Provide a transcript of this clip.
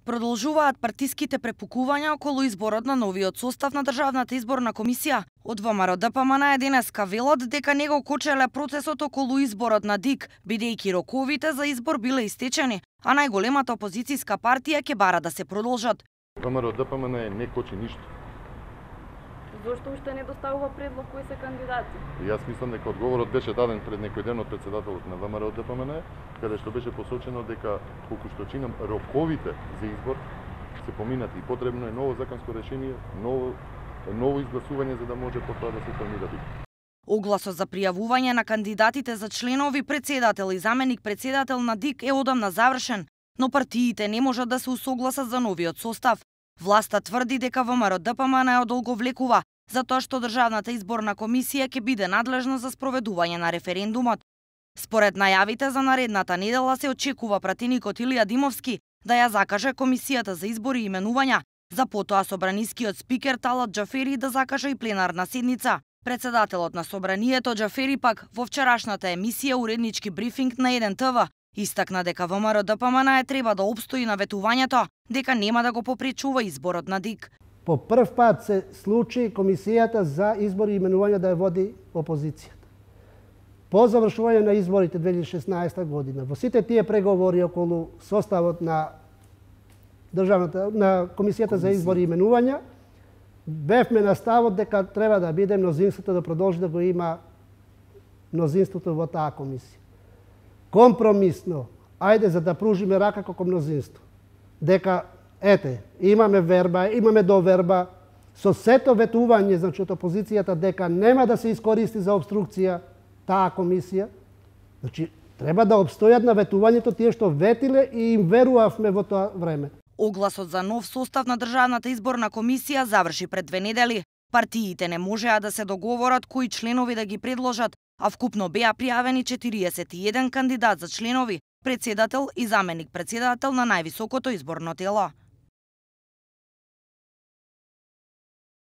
Продолжуваат партиските препукувања околу изборот на новиот состав на Државната изборна комисија. Од ВМРО ДПМН денеска велат дека не го кочеле процесот околу изборот на ДИК, бидејќи роковите за избор биле истечени, а најголемата опозицијска партија ќе бара да се продолжат. ВМРО ДПМН не кочи ништо. Зошто уште не доставува предлог кои се кандидати? Јас мислам дека одговорот беше даден пред некој ден од председателот на ВМРО ДПМН, каде што беше посочено дека колку што чинам роковите за избор се поминати и потребно е ново законско решение, ново изгласување за да може потоа да се формира ДИК. Огласот за пријавување на кандидатите за членови, председател и заменик председател на ДИК е одамна завршен, но партиите не можат да се усогласат за новиот состав. Власта тврди дека ВМРО ДПМН одолговлекува, затоа што Државната изборна комисија ќе биде надлежна за спроведување на референдумот. Според најавите за наредната недела се очекува пратеникот Илија Димовски да ја закаже Комисијата за избори и именувања, за потоа собранискиот спикер Талат Џафери да закаже и пленарна седница. Председателот на собранието Џафери пак во вчерашната емисија Уреднички брифинг на 1 ТВ истакна дека ВМРО ДПМН треба да опстои на ветувањето, дека нема да го попречува изборот на ДИК. По прв пат се случи Комисијата за избори и именувања да ја води опозицијата. По завршување на изборите 2016 година, во сите тие преговори околу составот на Комисијата за избори и именувања, бевме на ставот дека треба да биде мнозинството да продолжи да го има мнозинството во таа комисија. Компромисно, ајде за да пружиме рака како мнозинство, дека имаме верба, имаме доверба, со сето ветување, значи од опозицијата, дека нема да се искористи за обструкција таа комисија, значи треба да обстојат на ветувањето тие што ветиле и им верувавме во тоа време. Огласот за нов состав на Државната изборна комисија заврши пред 2 недели. Партиите не можеа да се договорат кои членови да ги предложат, а вкупно беа пријавени 41 кандидат за членови, председател и заменик председател на највисокото изборно тело.